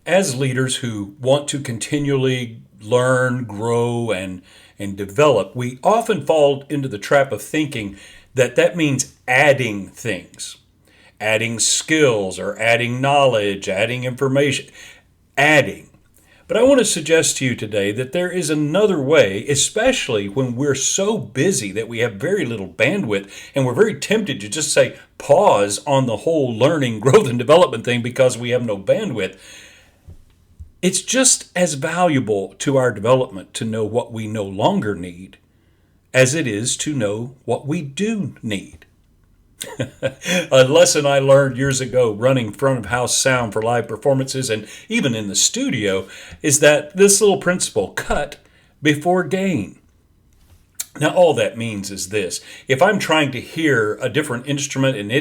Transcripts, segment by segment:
As leaders who want to continually learn, grow, and develop, we often fall into the trap of thinking that that means adding things, adding skills or adding knowledge, adding information, adding. But I want to suggest to you today that there is another way, especially when we're so busy that we have very little bandwidth and we're very tempted to just say pause on the whole learning, growth, and development thing because we have no bandwidth. It's just as valuable to our development to know what we no longer need as it is to know what we do need. A lesson I learned years ago running front of house sound for live performances and even in the studio is that this little principle, cut before gain. Now, all that means is this. If I'm trying to hear a different instrument and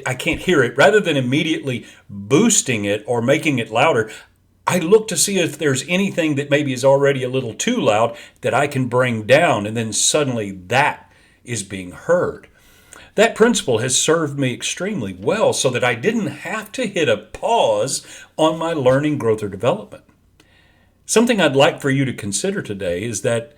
I can't hear it, rather than immediately boosting it or making it louder, I look to see if there's anything that maybe is already a little too loud that I can bring down, and then suddenly that is being heard. That principle has served me extremely well so that I didn't have to hit a pause on my learning, growth, or development. Something I'd like for you to consider today is that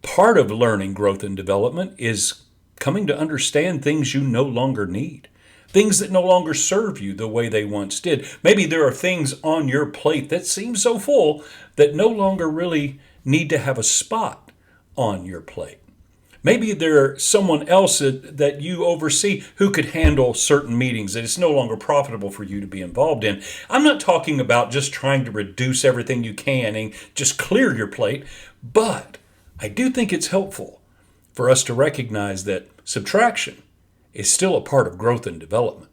part of learning, growth, and development is coming to understand things you no longer need. Things that no longer serve you the way they once did. Maybe there are things on your plate that seem so full that no longer really need to have a spot on your plate. Maybe there's someone else that you oversee who could handle certain meetings that it's no longer profitable for you to be involved in. I'm not talking about just trying to reduce everything you can and just clear your plate, but I do think it's helpful for us to recognize that subtraction is still a part of growth and development.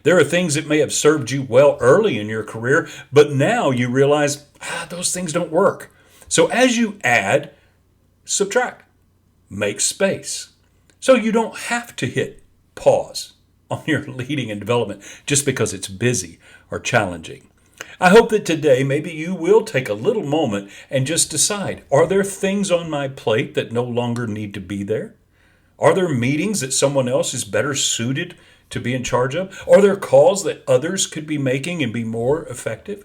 There are things that may have served you well early in your career, but now you realize those things don't work. So as you add, subtract. Make space. So you don't have to hit pause on your leading and development just because it's busy or challenging. I hope that today maybe you will take a little moment and just decide, are there things on my plate that no longer need to be there? Are there meetings that someone else is better suited to be in charge of? Are there calls that others could be making and be more effective?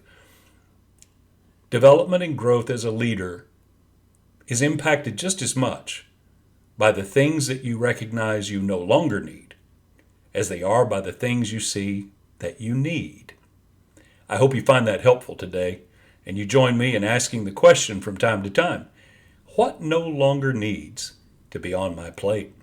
Development and growth as a leader is impacted just as much by the things that you recognize you no longer need as they are by the things you see that you need. I hope you find that helpful today and you join me in asking the question from time to time, what no longer needs to be on my plate?